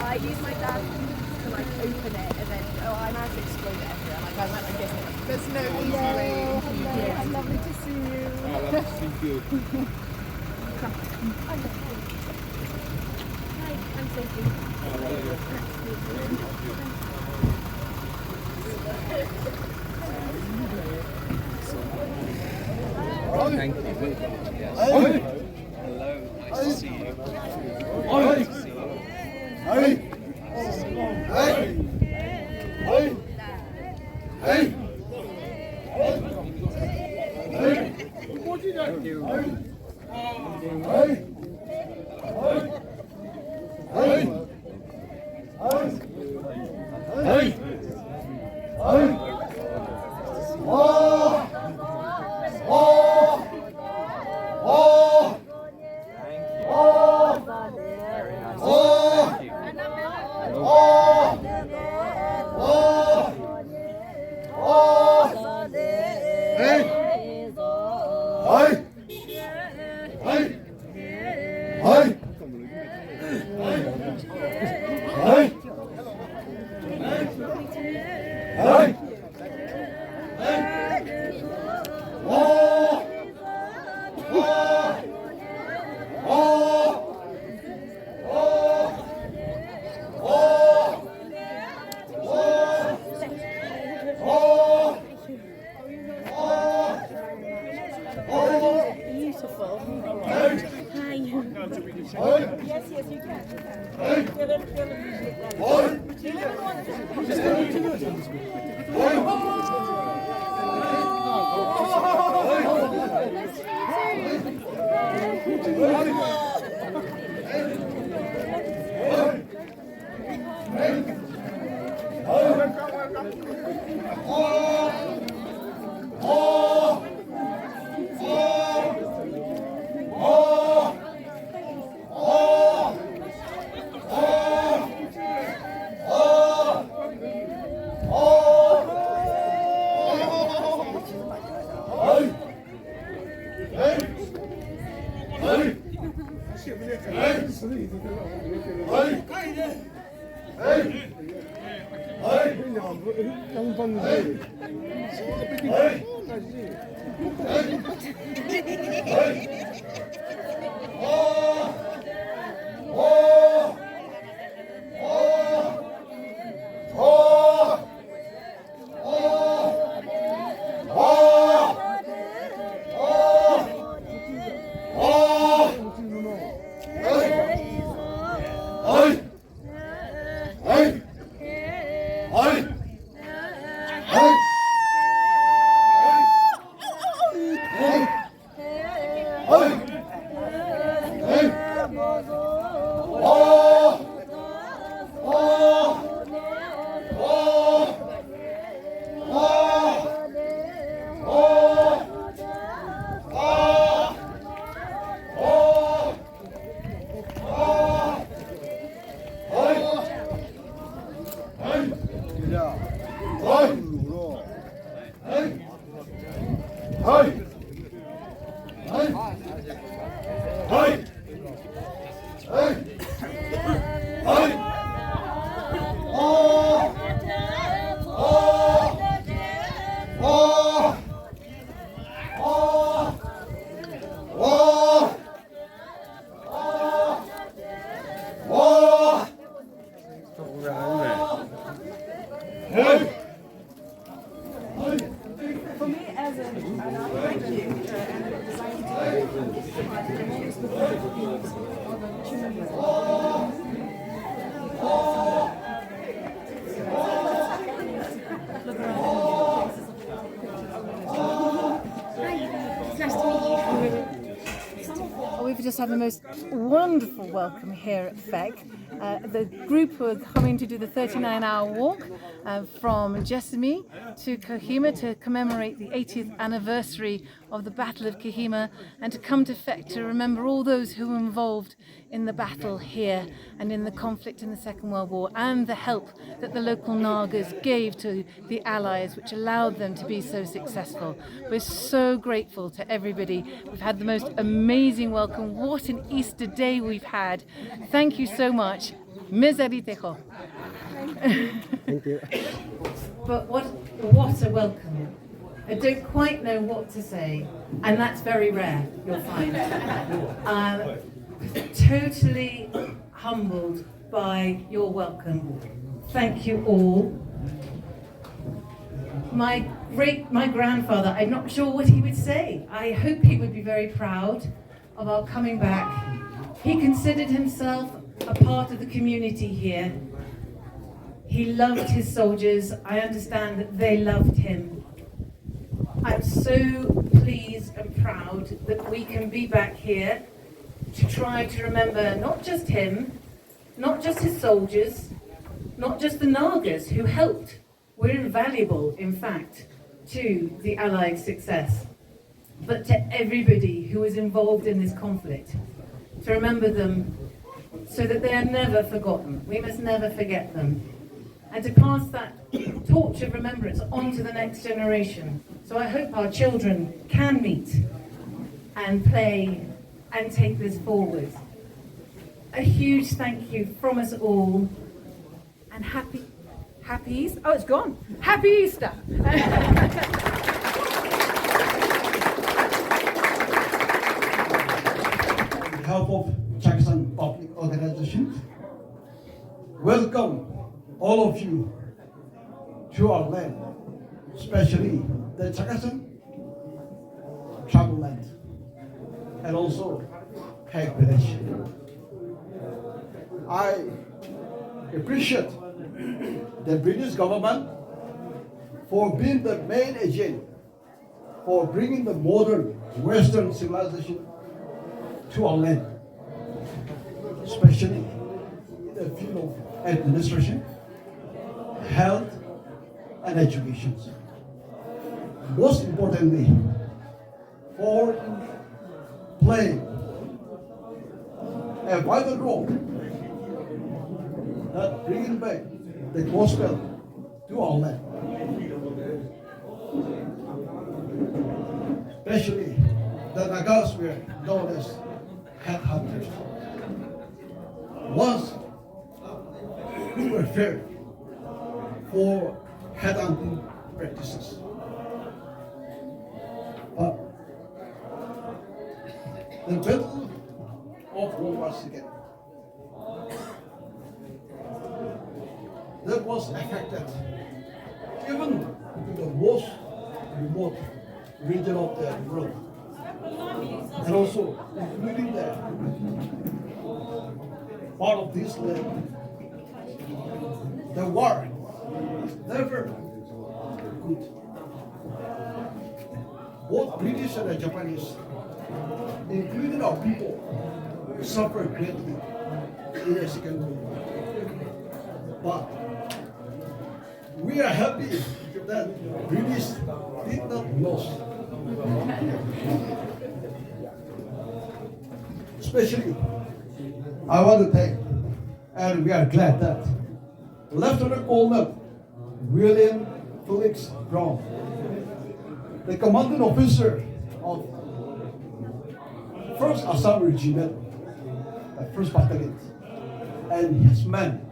I used my dad to like open it and then I managed to explode it everywhere. Like I went like this. There's no easy way. Hello, lovely to see you. Lovely to see you. Hi, I'm Sophie. Thank you. Hello, nice to see you. Nice to see you. For me, as an adult, just had the most wonderful welcome here at Phek. The group were coming to do the 39-hour walk from Jessamy to Kohima to commemorate the 80th anniversary of the Battle of Kohima, and to come to Phek to remember all those who were involved in the battle here and in the conflict in the Second World War, and the help that the local Nagas gave to the Allies, which allowed them to be so successful. We're so grateful to everybody. We've had the most amazing welcome. What an Easter day we've had. Thank you so much. Miseritejo. Thank you. But what a welcome. I don't quite know what to say, and that's very rare, you'll find. Totally humbled by your welcome. Thank you all. My grandfather, I'm not sure what he would say. I hope he would be very proud of our coming back. He considered himself a part of the community here. He loved his soldiers. I understand that they loved him. I'm so pleased and proud that we can be back here to try to remember not just him, not just his soldiers, not just the Nagas who helped, were invaluable, in fact, to the Allied success, but to everybody who was involved in this conflict, to remember them so that they are never forgotten. We must never forget them. And to pass that torch of remembrance on to the next generation. So I hope our children can meet and play and take this forward. A huge thank you from us all, and happy Easter. Oh, it's gone. Happy Easter. On behalf of Chakhesang Public Organization, welcome all of you to our land, especially the Chakhesang tribal land, and also Phek village. I appreciate the British government for being the main agent for bringing the modern Western civilization to our land, especially in the field of administration, health, and education. Most importantly, for playing a vital role that bringing back the gospel to our land, especially the Nagas were known as headhunters. Once we were feared for headhunting practices, but the Battle of World War II that was affected even in the most remote region of the world, and also including the part of this land. The war is never good. Both British and the Japanese, including our people, suffered greatly in the Second World War. But we are happy that British did not lose. Especially, I want to thank, and we are glad that Lieutenant Colonel William Felix Bruno, the commanding officer of 1st Assam Regiment, the 1st Battalion, and his men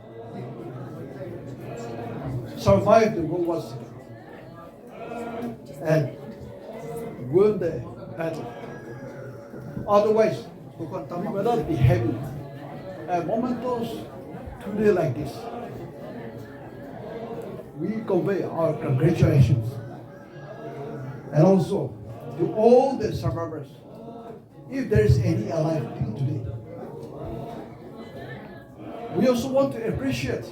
survived the World War II and won the battle. Otherwise, we would not be having a momentous today like this. We convey our congratulations, and also to all the survivors, if there is any alive till today. We also want to appreciate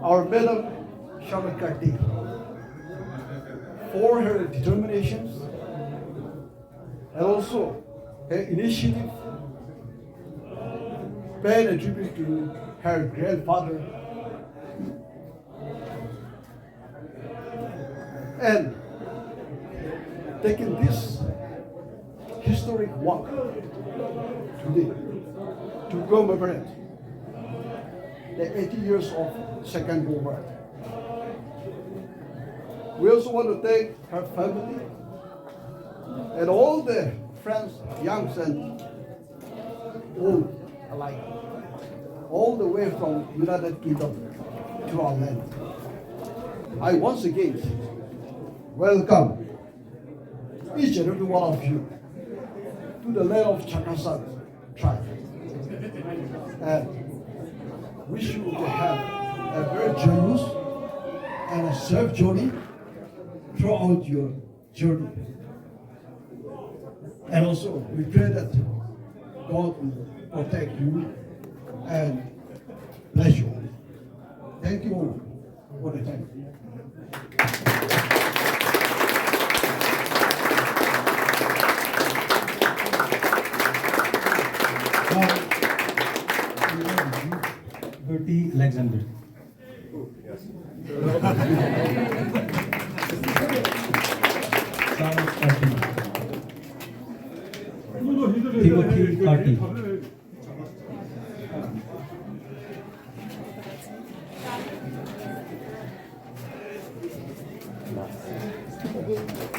our Madam Charlotte Carty for her determination, and also her initiative paid a tribute to her grandfather and taking this historic walk today to commemorate the 80 years of Second World War. We also want to thank her family and all the friends, youngs and old alike, all the way from United Kingdom to our land. I once again welcome each and every one of you to the land of Chakhesang tribe, and wish you to have a very joyous and a safe journey throughout your journey. And also, we pray that God will protect you and bless you. Thank you all for the time. Bertie Alexander. Charlotte Carty. Timothy Carty.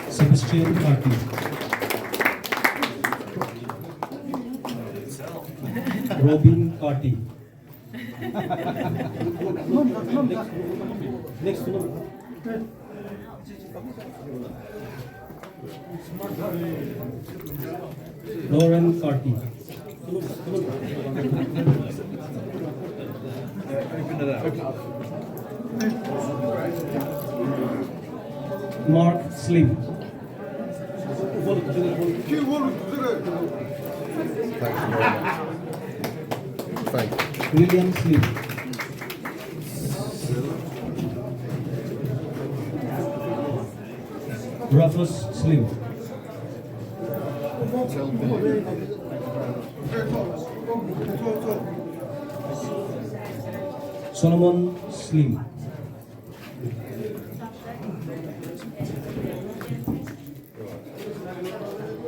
Sebastian Carty. Robin Carty. Next one. Lauren Carty. Mark Slim. Thank you. William Slim. Rufus Slim. Solomon Slim.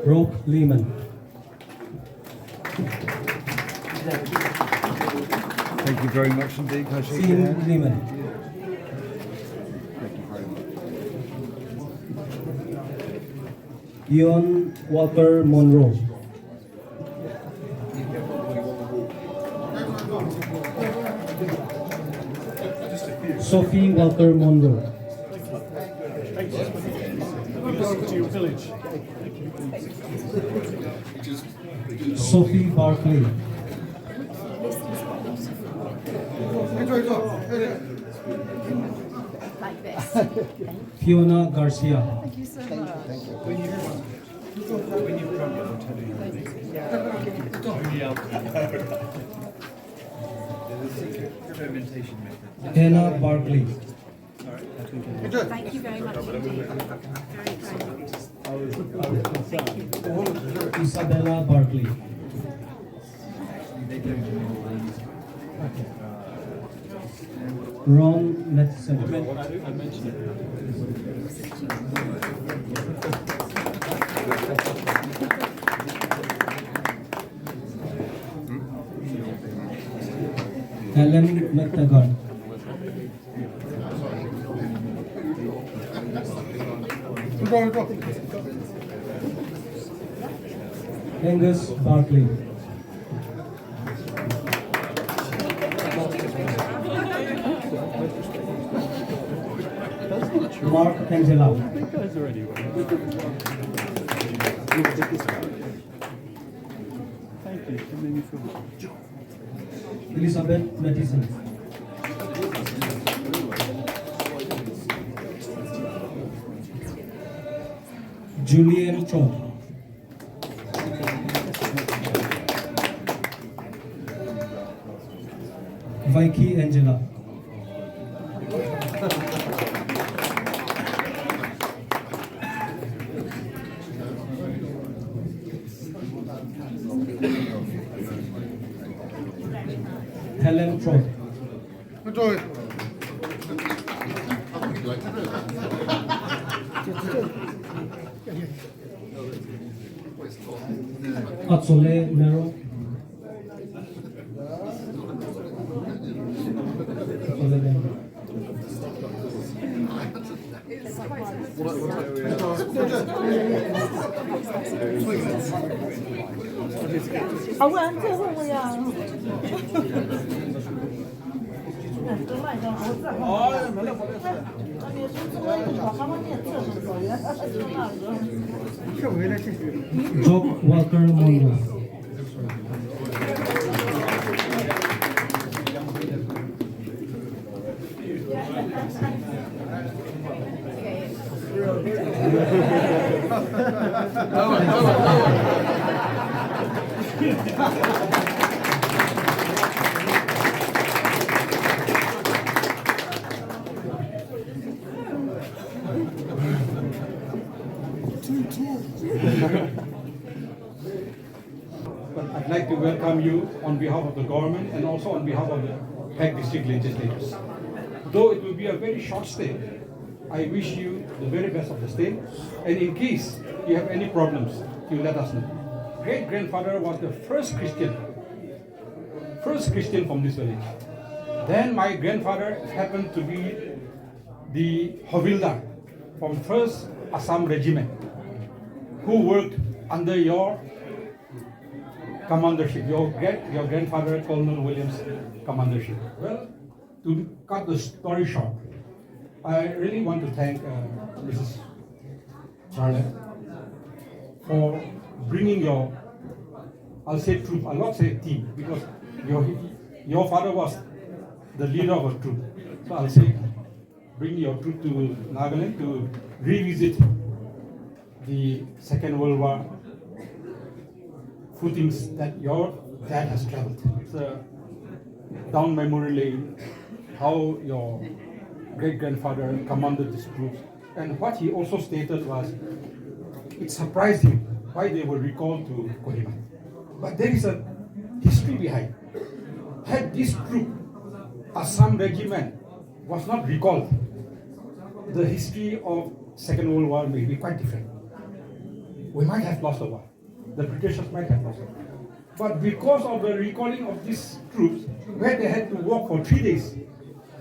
Rob Lehman. Thank you very much indeed. Can I shake your Sean hand? Lehman. Thank you very much. Ian Walker Monroe. Sophie Walker Monroe. Sophie Barkley. Like this. Fiona Garcia. Thank you so much. Fermentation method. Hannah Barkley. Thank you very much indeed. Very kind. Isabella Barkley. Ron Metzen. I mentioned it. Helen McTaggart. Angus Barkley. Mark Angela. Elizabeth Matheson. Julian Cho. Vicky Angela. Chong. Atsole Mero. Atsole Mero. Jock Walker Monroe. I'd like to welcome you on behalf of the government and also on behalf of the Phek district legislators. Though it will be a very short stay, I wish you the very best of the stay. And in case you have any problems, you let us know. Great-grandfather was the first Christian from this village. Then my grandfather happened to be the Havildar from 1st Assam Regiment, who worked under your commandership, your grandfather, Colonel Williams' commandership. Well, to cut the story short, I really want to thank Mrs. Charlotte for bringing your, I'll say troop, I'll not say team, because your father was the leader of a troop. So I'll say bring your troop to Nagaland to revisit the Second World War footings that your dad has traveled. It's a down memory lane, how your great-grandfather commanded these troops. And what he also stated was, it surprised him why they were recalled to Kohima. But there is a history behind. Had this troop, Assam Regiment, was not recalled, the history of Second World War may be quite different. We might have lost the war. The Britishers might have lost it. But because of the recalling of these troops, where they had to walk for 3 days,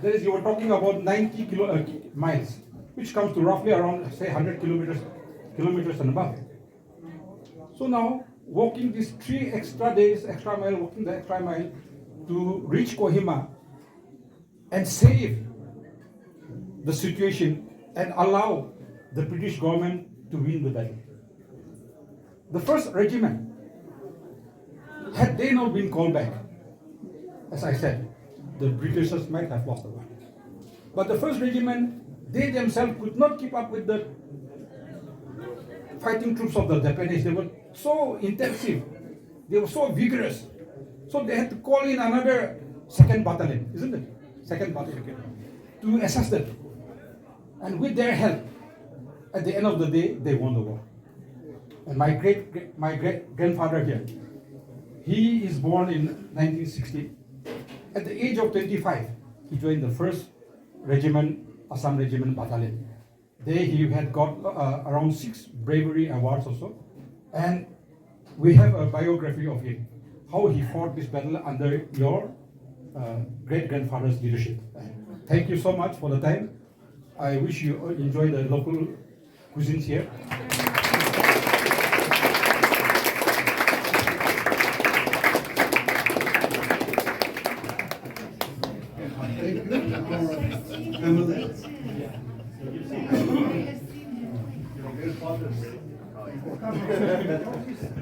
that is, you were talking about 90 miles, which comes to roughly around, say, 100 kilometers and above. So now, walking these 3 extra days, extra mile, walking the extra mile to reach Kohima and save the situation and allow the British government to win the battle. The 1st Regiment, had they not been called back, as I said, the Britishers might have lost the war. But the 1st Regiment, they themselves could not keep up with the fighting troops of the Japanese. They were so intensive, they were so vigorous. So they had to call in another 2nd Battalion, isn't it? 2nd Battalion, to assist them. And with their help, at the end of the day, they won the war. And my great-grandfather here, he is born in 1960. At the age of 25, he joined the 1st Regiment, Assam Regiment Battalion. There he had got around 6 bravery awards also. And we have a biography of him, how he fought this battle under your great-grandfather's leadership. Thank you so much for the time. I wish you enjoy the local cuisines here.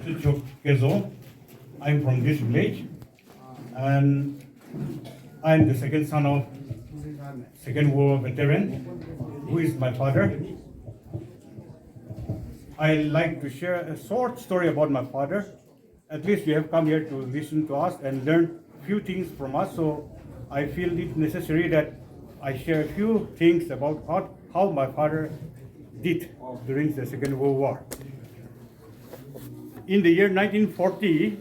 Vezhühu Keyho. I'm from this village, and I'm the 2nd son of Second World War veteran, who is my father. I like to share a short story about my father. At least you have come here to listen to us and learn few things from us, so I feel it necessary that I share a few things about how my father did during the Second World War. In the year 1940,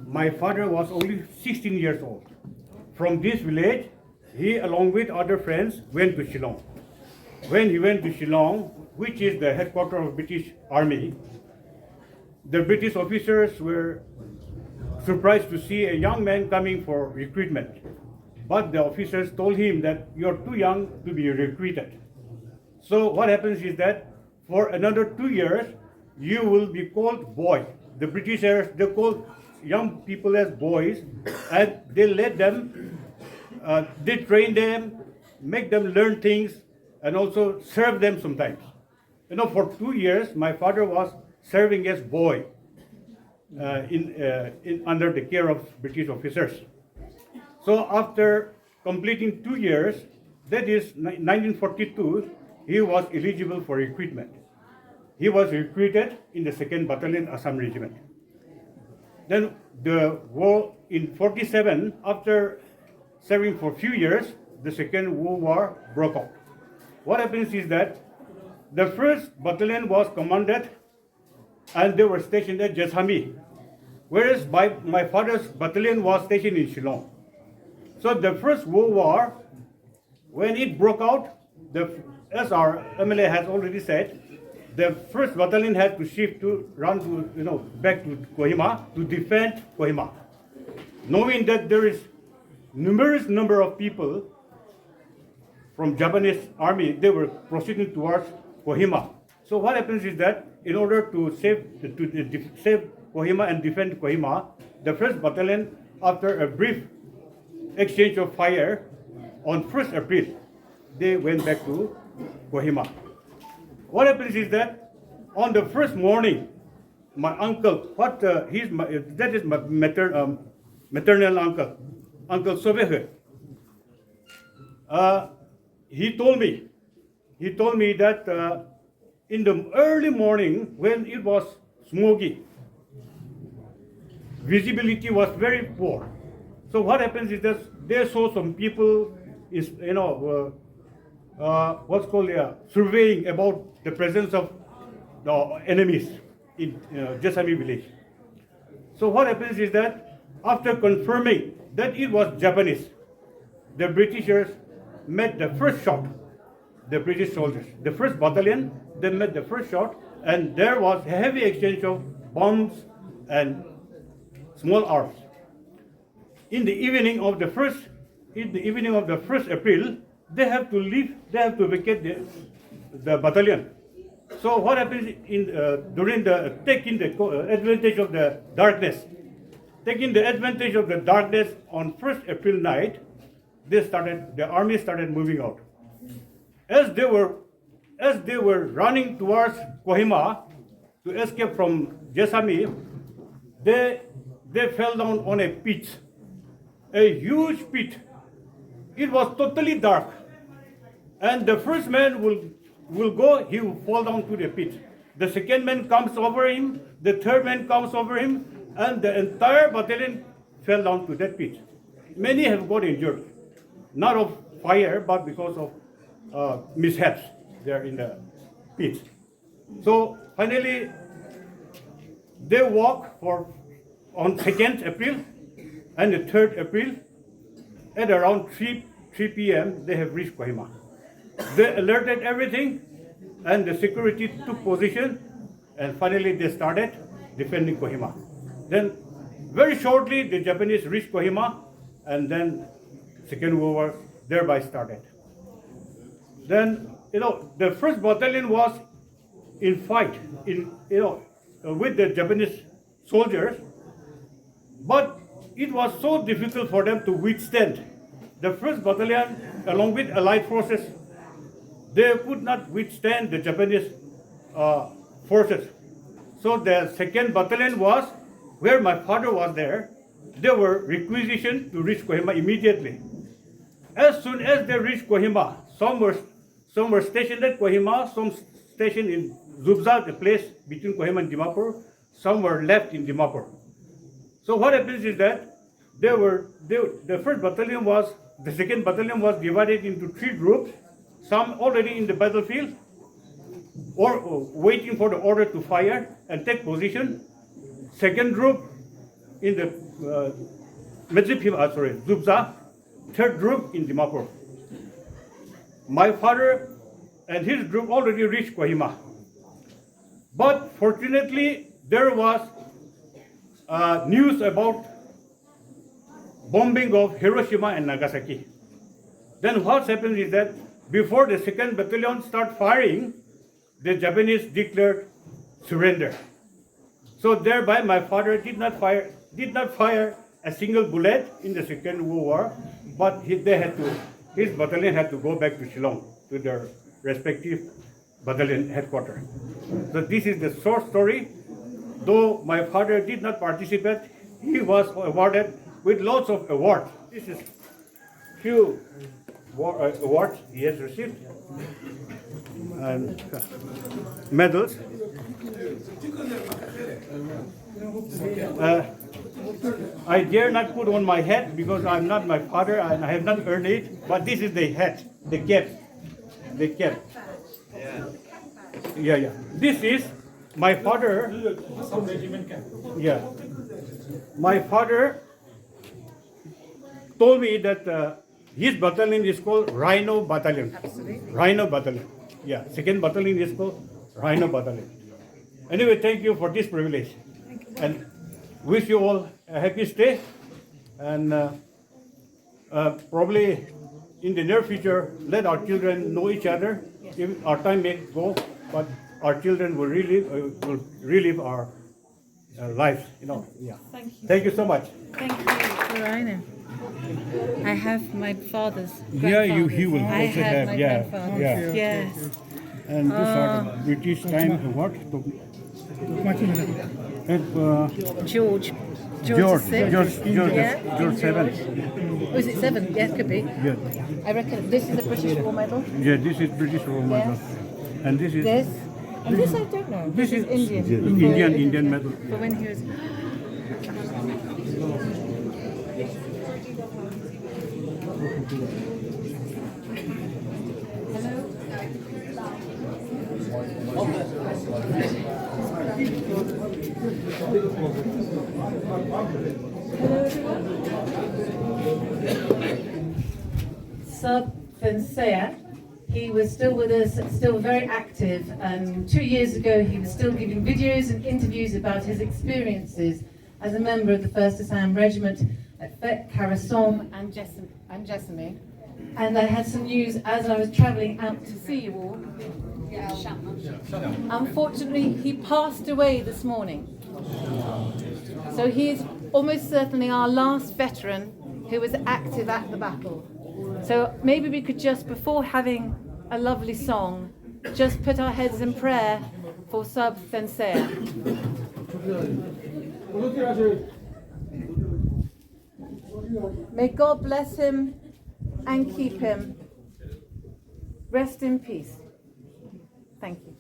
my father was only 16 years old. from this village, he along with other friends went to Shillong. When he went to Shillong, which is the headquarters of British Army, the British officers were surprised to see a young man coming for recruitment. But the officers told him that you're too young to be recruited. So what happens is that for another 2 years, you will be called boy. The Britishers, they call young people as boys, and they let them, they train them, make them learn things, and also serve them sometimes. You know, for 2 years, my father was serving as boy under the care of British officers. So after completing 2 years, that is 1942, he was eligible for recruitment. He was recruited in the 2nd Battalion, Assam Regiment. Then the war in 47, after serving for a few years, the Second World War broke out. What happens is that the 1st Battalion was commanded and they were stationed at Jeshami, whereas my father's battalion was stationed in Shillong. So the First World War, when it broke out, as our MLA has already said, the 1st Battalion had to shift to run to, back to Kohima to defend Kohima, knowing that there is numerous number of people from Japanese army, they were proceeding towards Kohima. So what happens is that in order to save Kohima and defend Kohima, the 1st Battalion, after a brief exchange of fire, on 1st April, they went back to Kohima. What happens is that on the first morning, my uncle, that is my maternal uncle, Uncle Vezhühu, he told me that in the early morning, when it was smoky, visibility was very poor. So what happens is that they saw some people surveying about the presence of the enemies in Jeshami village. So what happens is that after confirming that it was Japanese, the Britishers met the first shot, the British soldiers. The 1st Battalion, they met the first shot, and there was a heavy exchange of bombs and small arms. In the evening of the 1st April, they have to leave, they have to vacate the battalion. So what happens taking the advantage of the darkness? Taking the advantage of the darkness on 1st April night, the army started moving out. As they were running towards Kohima to escape from Jeshami, they fell down on a pit, a huge pit. It was totally dark, and the first man will go, he will fall down to the pit. The second man comes over him, the third man comes over him, and the entire battalion fell down to that pit. Many have got injured, not of fire, but because of mishaps there in the pit. So finally, they walk on 2nd April and the 3rd April. At around 3 p.m., they have reached Kohima. They alerted everything, and the security took position, and finally they started defending Kohima. Then, very shortly, the Japanese reached Kohima, and then Second World War thereby started. Then, the 1st Battalion was in fight, with the Japanese soldiers, but it was so difficult for them to withstand. The 1st Battalion, along with Allied forces, they could not withstand the Japanese forces. So the 2nd Battalion was, where my father was there, they were requisitioned to reach Kohima immediately. As soon as they reached Kohima, some were stationed at Kohima, some stationed in Zubza, the place between Kohima and Dimapur, some were left in Dimapur. So what happens is that the 1st Battalion the 2nd Battalion was divided into 3 groups, some already in the battlefield or waiting for the order to fire and take position. Second group in the Zubza, third group in Dimapur. My father and his group already reached Kohima. But fortunately, there was news about bombing of Hiroshima and Nagasaki. Then what happened is that before the 2nd Battalion start firing, the Japanese declared surrender. So thereby my father did not fire a single bullet in the Second World War, but his battalion had to go back to Shillong, to their respective battalion headquarters. So this is the short story. Though my father did not participate, he was awarded with lots of awards. This is few awards he has received and medals. I dare not put on my hat because I'm not my father and I have not earned it. But this is the hat, the cap. Yeah. This is my father. Assam Regiment camp. Yeah. My father told me that his battalion is called Rhino Battalion. Absolutely. Rhino Battalion. Yeah. 2nd Battalion is called Rhino Battalion. Anyway, thank you for this privilege. And wish you all a happy stay. And probably in the near future, let our children know each other. If our time may go, but our children will relive our lives. Yeah. Thank you. Thank you so much. Thank you, Rhino. I have my father's Yeah, he will I also have have. my Yeah. grandfather's. Yeah. Yes. And these are the British time what? George. George VI. Yeah. George 7. Oh, is it 7? Yes, could be. Yeah. I reckon this is the British War Medal. Yeah, this is British War Medal. And this is This. And this I don't know. This is Indian. Indian medal. For when he was. Sub Fensea, he was still with us, still very active. 2 years ago, he was still giving videos and interviews about his experiences as a member of the 1st Assam Regiment at Phek, Chakhesang And Jessamy. And I had some news as I was travelling out to see you all. Unfortunately, he passed away this morning. So he is almost certainly our last veteran who was active at the battle. So maybe we could just, before having a lovely song, just put our heads in prayer for Sub Fensea. May God bless him and keep him. Rest in peace. Thank you.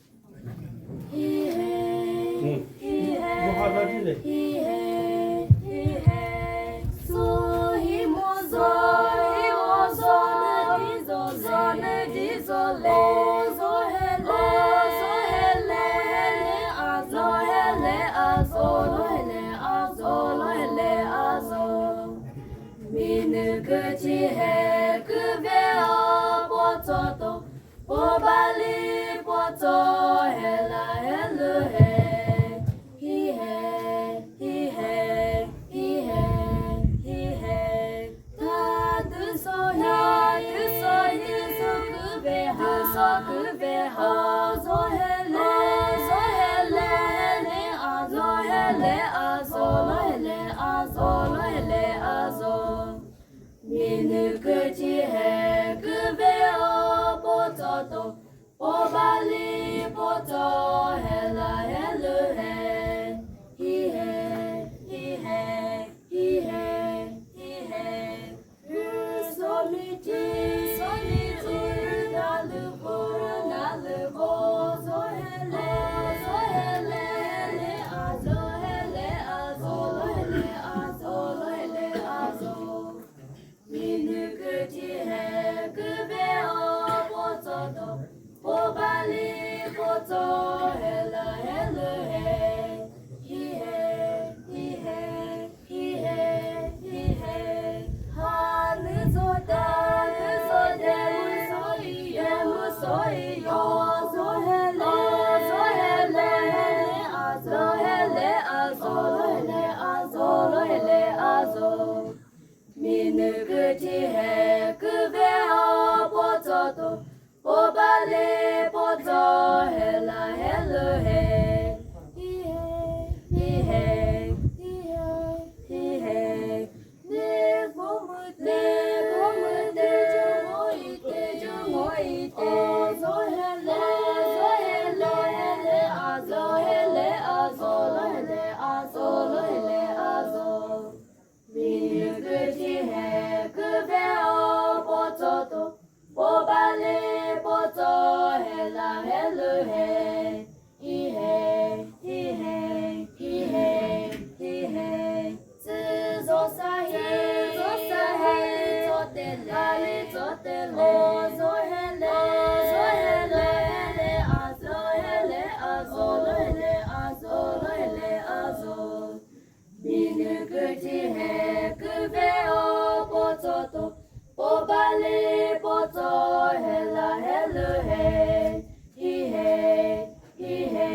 bale poto hela helu he. He hey, he hey, he hey, he hey. Zizo sahi, ali totele, ozo hele, hele azo, hele azo, hele azo, hele azo. Binu kuti he kube o pototo, obale poto hela helu he. He hey, he hey.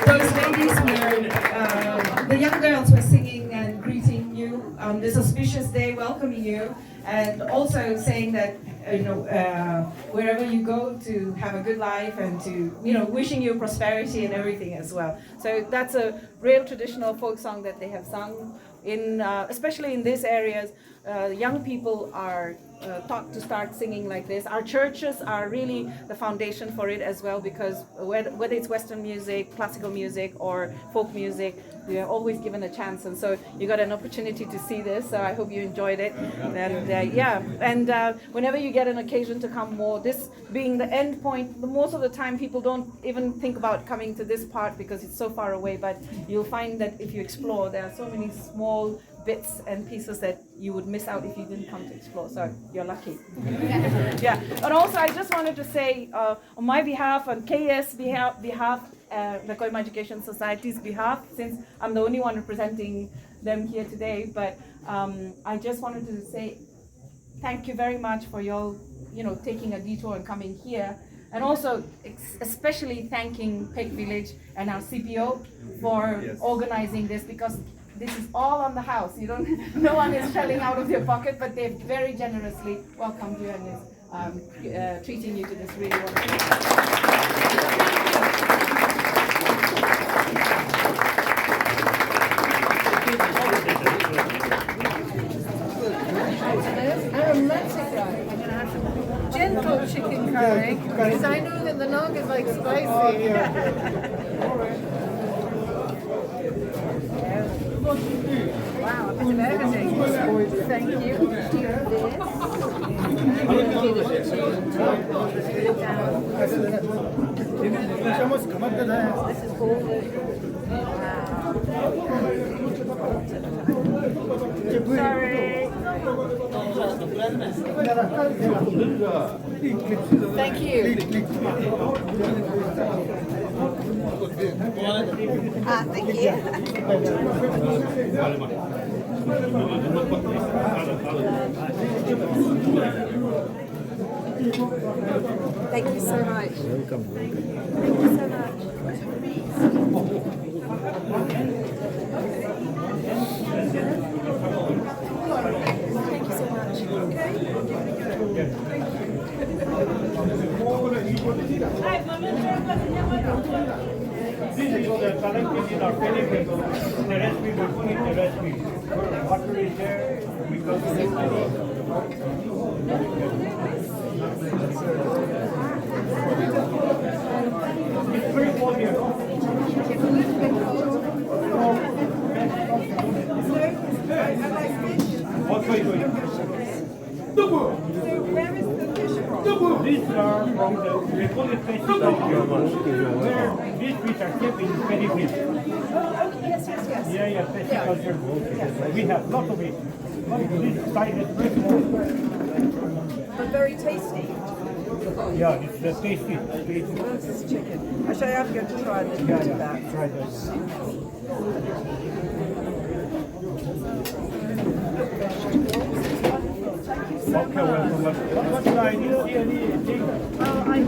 Those ladies were, the young girls were singing and greeting you on this auspicious day, welcoming you, and also saying that, wherever you go to have a good life and to, wishing you prosperity and everything as well. So that's a real traditional folk song that they have sung in, especially in these areas. Young people are taught to start singing like this. Our churches are really the foundation for it as well, because whether it's Western music, classical music, or folk music, we are always given a chance, and so you got an opportunity to see this. So I hope you enjoyed it, and whenever you get an occasion to come more, this being the end point, most of the time people don't even think about coming to this part because it's so far away. But you'll find that if you explore, there are so many small bits and pieces that you would miss out if you didn't come to explore. So you're lucky. Yeah. And also, I just wanted to say, on my behalf, on KS behalf, the Kohima Education Society's behalf, since I'm the only one representing them here today, but I just wanted to say thank you very much for your, taking a detour and coming here. And also, especially thanking Phek Village and our CPO for organizing this, because this is all on the house. No one is shelling out of your pocket, but they've very generously welcomed you and is treating you to this really wonderful. Gentle chicken curry, because I know that the Nagas like spicy. Wow, a bit of everything. Thank you. This is all Sorry. Thank you. Thank you. Thank you so much. Welcome. Thank you so much. Thank you so much. These are collected in our pedigree. The rest we will put in the rest we. Water is there, we go to the It's very cold here. What's going on? So where is the fish from? These are from the recorded places where these fish are kept in pedigree. Oh, yes. Yeah, pesciculture. Yes. We have lots of it. This side is very small. But very tasty. Yeah, it's tasty. This is chicken. Actually, I'm going to try a little bit of that. Try that. Okay, welcome. What I need to see anything? I'm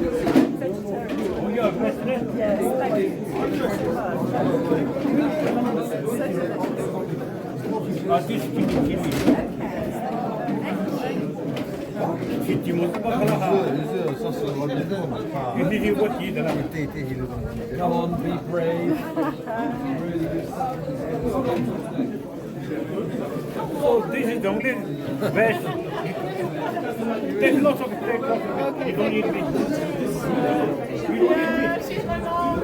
vegetarian. Oh, you're a vegetarian? Yes, thank you. This chicken chili. Come on, be brave. So this is the only veg Take lots of it. Take lots of it. Okay, You don't need me. You don't need me. She's my mom.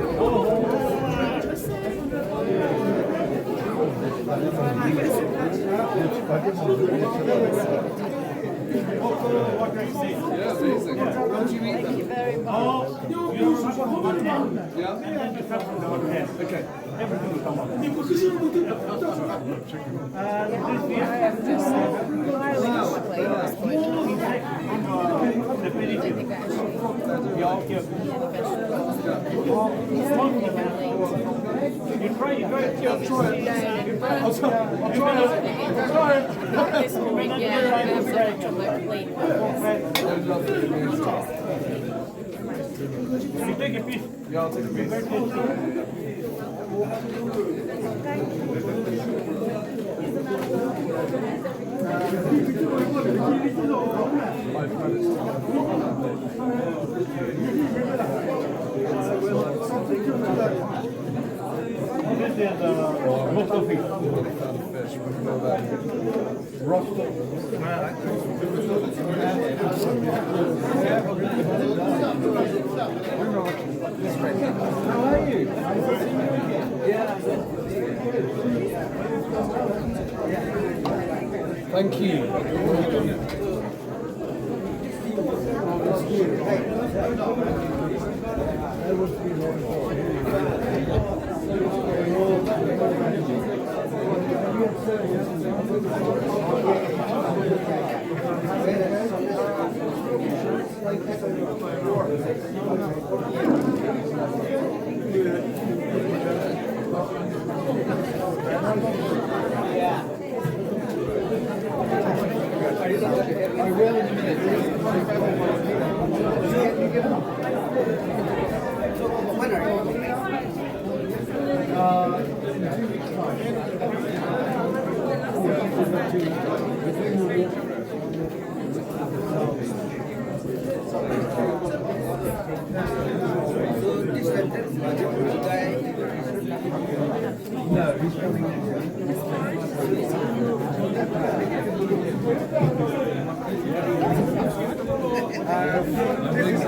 What can I say? Yeah, amazing. How did you eat them? Thank you very much. Oh, you have one hand. Yeah. And you have the other hand. Okay. Everything will come up. And this I am just smiling on my plate at this point. the pedigree. Yeah, okay. You try it. This morning, yeah, I have so much on my plate. You take a piece. Yeah, I'll take a piece. This is roasted fish. Roasted. How are you? Thank you.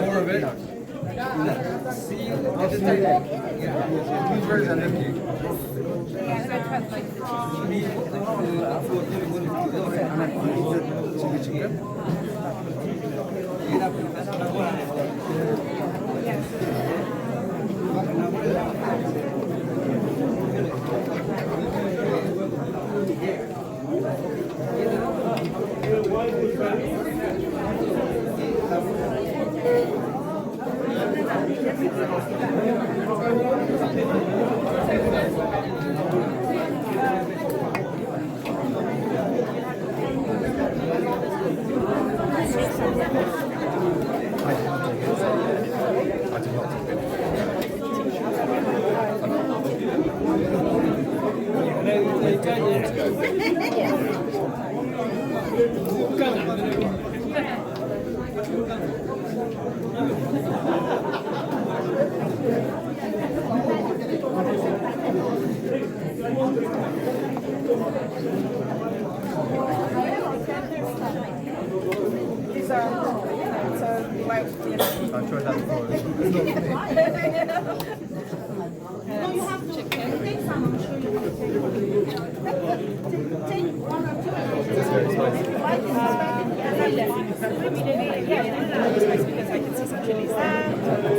More of it. See at the table. Who's ready to lift you?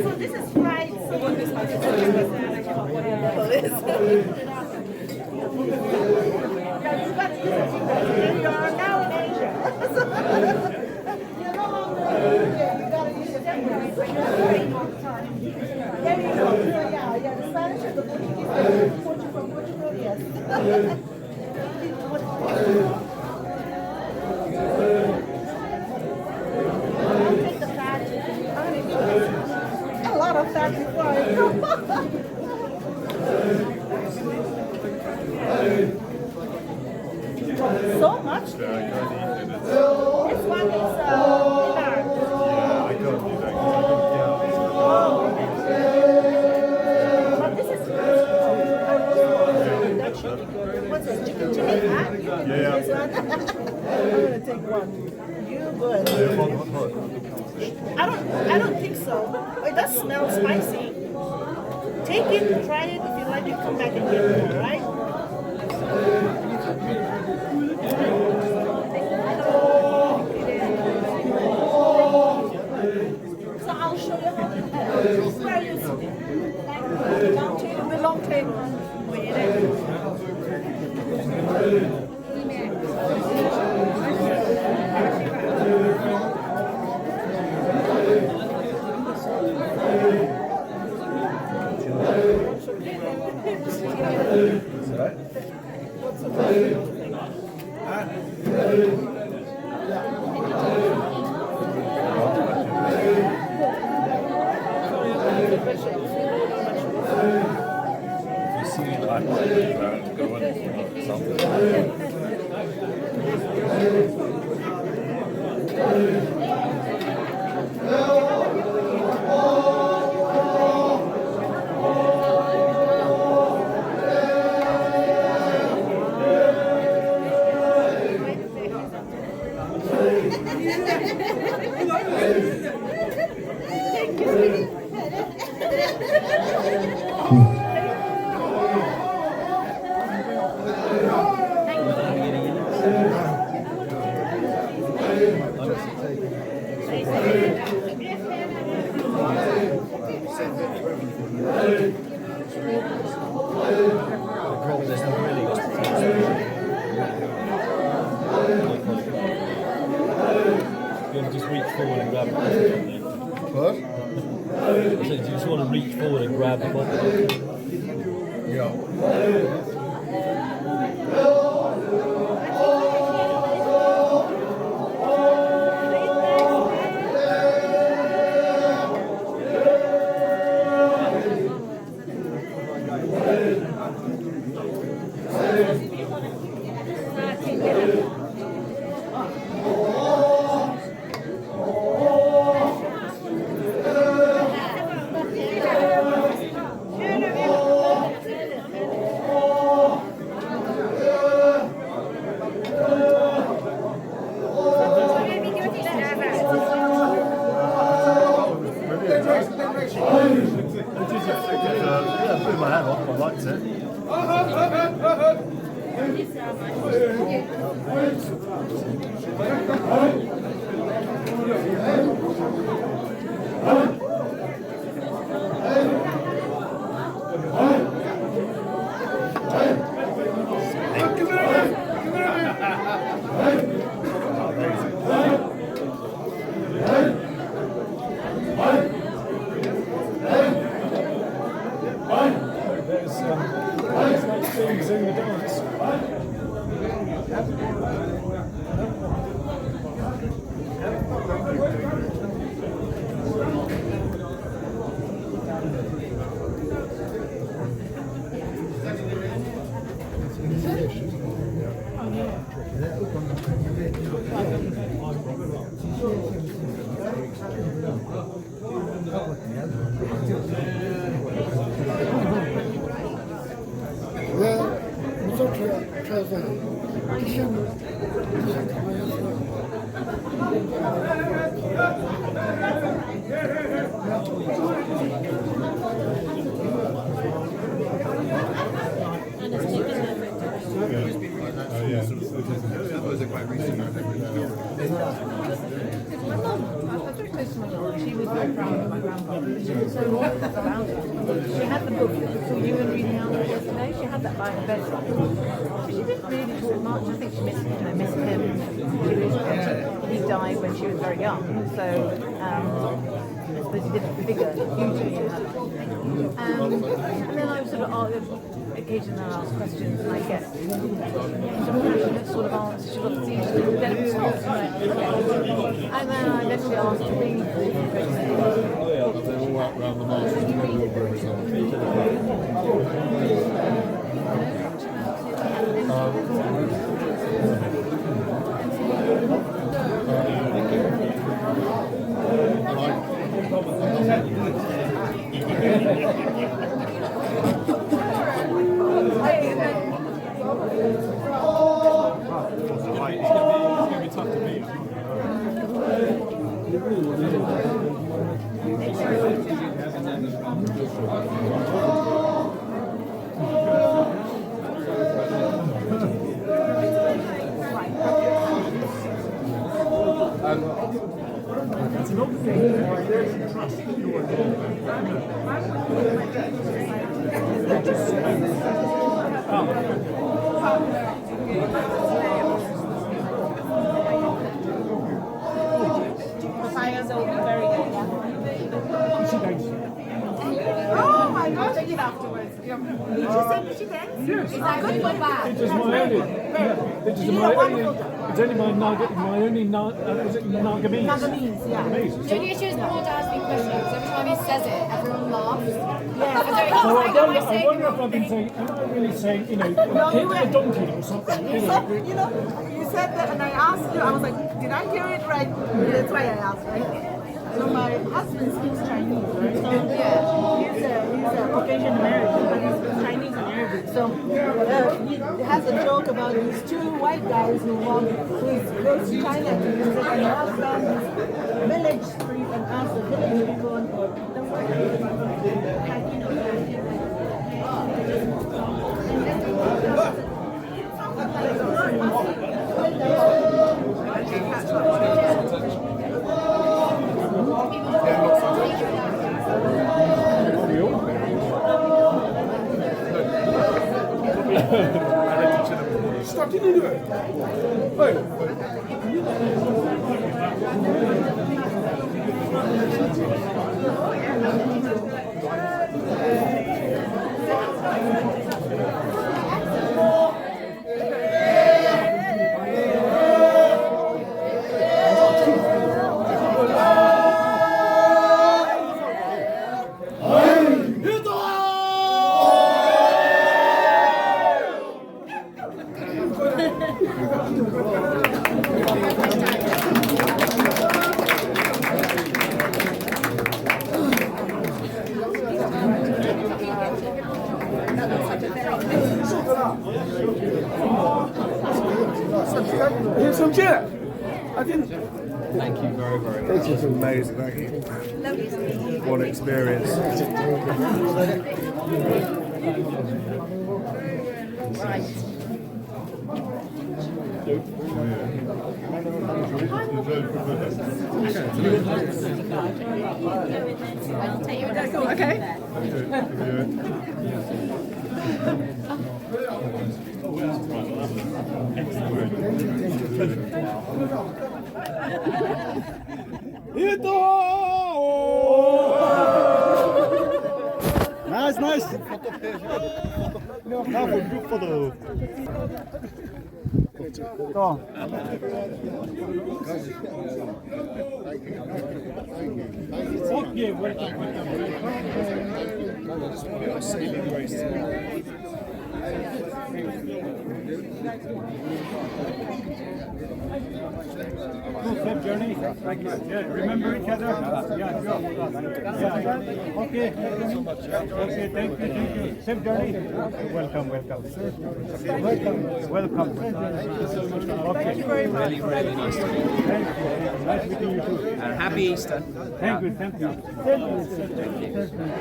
So this is fried. So what this much you are now in Asia. You're no longer here. You gotta use your temporary. There you go. Yeah. The Spanish and the Portuguese. Portugal, yes. Take the fat. A lot of fat before I go. So much. This one is dinar. But this is what's this? Chicken chili? Huh? Yeah. This one? I'm gonna take one. I don't think so. It does smell spicy. Take it, try it. If you like it, come back and get more, right? So I'll show you how to do it. Where are you sitting? Long table, the long table. Just reach forward and grab it. What? So you just want to reach forward and grab the bottle. Yeah. She was very proud of my grandfather. She was so loyal about it. She had the book that saw you and reading out yesterday. She had that by her bedside. But she didn't really talk much. I think she missed him. He died when she was very young. So I suppose he didn't figure hugely in her life. And then I was sort of occasionally I ask questions and I get sort of passionate sort of answers. She got to see and then I eventually asked to read. They all wrap around the mouth. It's going to be tough to beat. Oh my gosh, I did afterwards. Did you say Yes. Is that good or bad? It is my only. It is my only. It's only my only is it Nagamese? Nagamese, yeah. Nagamese. The only issue is Paul asks me questions. Every time he says it, everyone laughs. Yeah. So I wonder if I've been saying, am I really saying, hit a donkey or something? You said that, and I asked you, I was like, did I hear it right? That's why I asked, right? So my husband speaks Chinese, right? So he's a Caucasian American, but he speaks Chinese and Arabic. So he has a joke about these two white guys who goes to China to visit and walk down this village street and ask the village people, Start in it. Thank you very, very much. This is amazing. Thank you. What an experience. Okay. Nice, nice. Now for group photo. Yeah, welcome. Good journey. Thank you. Yeah, remember each other? Yeah, sure. Yeah. Okay. Okay, thank you. Safe journey. Welcome. Welcome. Okay. Thank you very much. Really, really nice to meet you. Thank you. Nice meeting you too. And happy Easter. Thank you.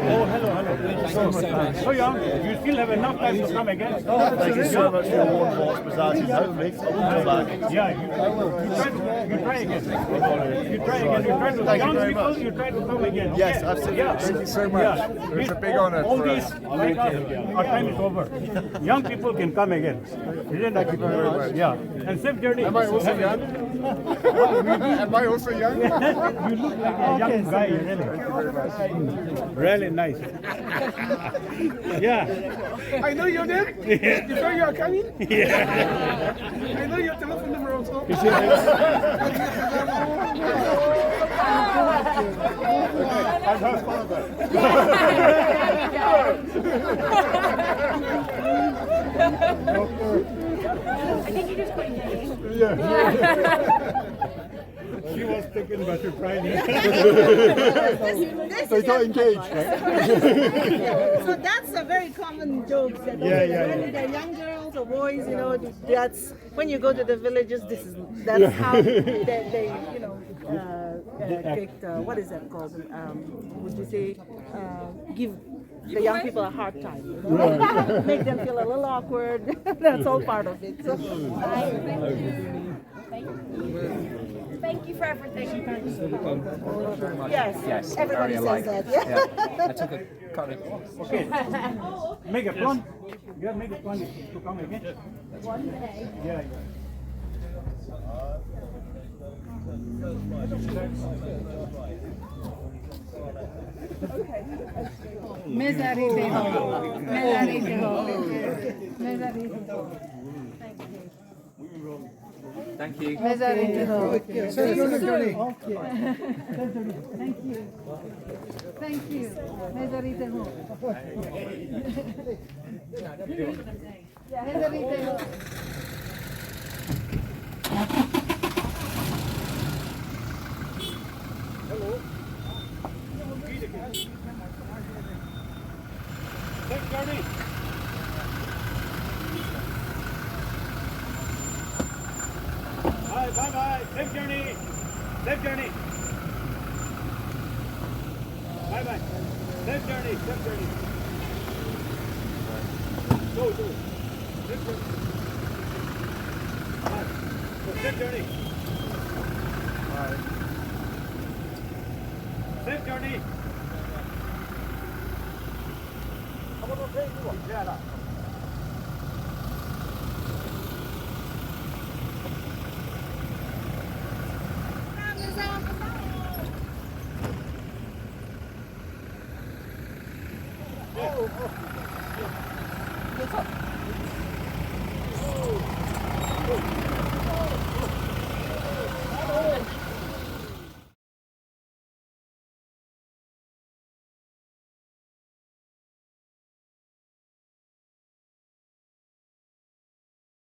Oh, hello. So young, you still have enough time to come again? Thank you so much for your warm hospitality. Hopefully, I will come back. Yeah, you try again. You try to Thank you young very people, much. you try to come again. Yes, okay? absolutely. Yeah. Thank you so much. It's a big honor. All these, like us, our time is over. Young people can come again. Isn't that? Thank you very much. Yeah. And safe journey. Am I also young? Am I also young? You look like a young guy, really. Thank you very much. Really nice. Yeah. I know your name. You know you are coming. Yeah. I know your telephone number also. I'm her father. I think you just put your name. Yeah. She was taken by surprise. So you're not engaged, right? So that's a very common joke that when they're young girls or boys, that's when you go to the villages. That's how they get what is that called? Would you say give the young people a hard time. Make them feel a little awkward. That's all part of it. So, Thank you for everything. yes, everybody says that. Yeah. I took a kind of. Okay. Make a plan. Yeah, make a plan to come again. One day. Yeah. Mezari deho. Mezari deho. Mezari deho. Thank you. Mezari deho. Thank Thank you. Thank you. Mezari deho. Mezari deho. Safe journey. Bye bye. Safe journey. Safe journey. Bye bye. Safe journey. Safe journey. Go. Safe journey. Bye. Safe journey. Bye. Safe journey.